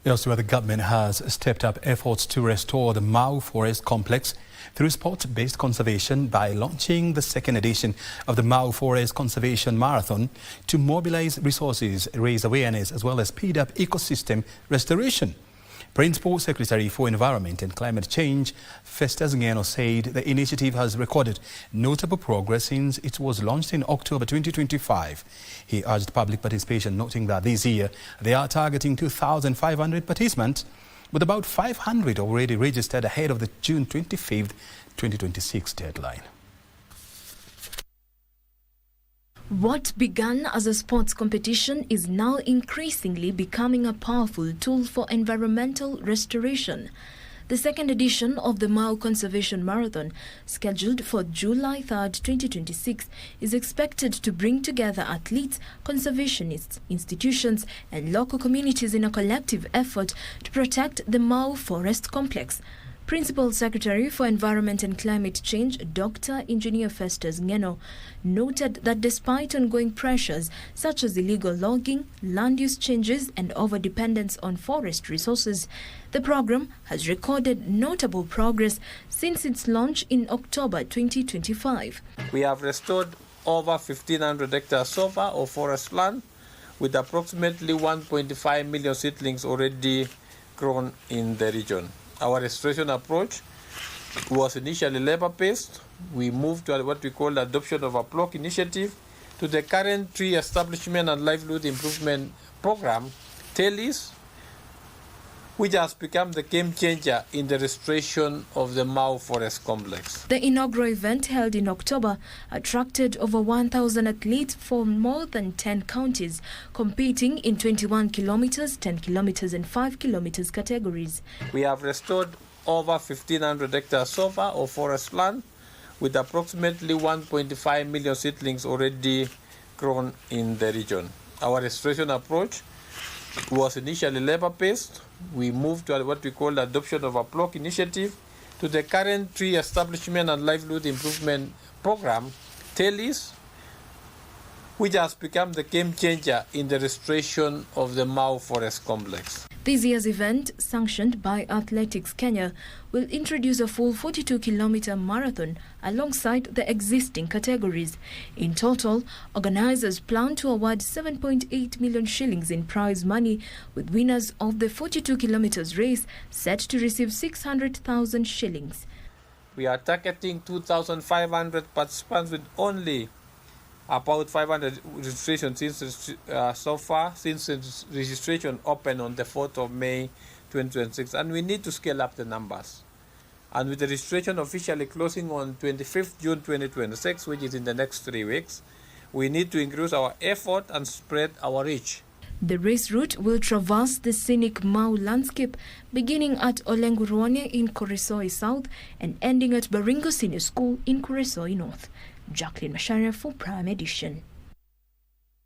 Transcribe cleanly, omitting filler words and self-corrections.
Elsewhere, the government has stepped up efforts to restore the Mau Forest Complex through sport-based conservation by launching the second edition of the Mau Forest Conservation Marathon to mobilize resources, raise awareness, as well as speed up ecosystem restoration. Principal Secretary for Environment and Climate Change, Festus Ng'eno, said the initiative has recorded notable progress since it was launched in October 2025. He urged public participation, noting that this year they are targeting 2,500 participants, with about 500 already registered ahead of the June 25th, 2026 deadline. What began as a sports competition is now increasingly becoming a powerful tool for environmental restoration. The second edition of the Mau Conservation Marathon, scheduled for July 3rd, 2026, is expected to bring together athletes, conservationists, institutions, and local communities in a collective effort to protect the Mau Forest Complex. Principal Secretary for Environment and Climate Change, Dr. Engineer Festus Ng'eno, noted that despite ongoing pressures such as illegal logging, land use changes, and overdependence on forest resources, the program has recorded notable progress since its launch in October 2025. We have restored over 1,500 hectares of forest land, with approximately 1.5 million seedlings already grown in the region. Our restoration approach was initially labor-based. We moved to what we call the adoption of a block initiative, to the current tree establishment and livelihood improvement program, TELIS, which has become the game changer in the restoration of the Mau Forest Complex. The inaugural event, held in October, attracted over 1,000 athletes from more than 10 counties, competing in 21 kilometers, 10 kilometers, and 5 kilometers categories. We have restored over 1,500 hectares of forest land, with approximately 1.5 million seedlings already grown in the region. Our restoration approach was initially labor-based. We moved to what we call the adoption of a block initiative, to the current tree establishment and livelihood improvement program, TELIS, which has become the game changer in the restoration of the Mau Forest Complex. This year's event, sanctioned by Athletics Kenya, will introduce a full 42-kilometer marathon alongside the existing categories. In total, organizers plan to award 7.8 million shillings in prize money, with winners of the 42 kilometers race set to receive 600,000 shillings. We are targeting 2,500 participants, with only about 500 registrations so far since registration opened on the 4th of May 2026, and we need to scale up the numbers. And with the registration officially closing on 25th June 2026, which is in the next 3 weeks, we need to increase our effort and spread our reach. The race route will traverse the scenic Mau landscape, beginning at Olenguruone in Kuresoi South and ending at Baringo Senior School in Kuresoi North. Jacqueline Masharia for Prime Edition.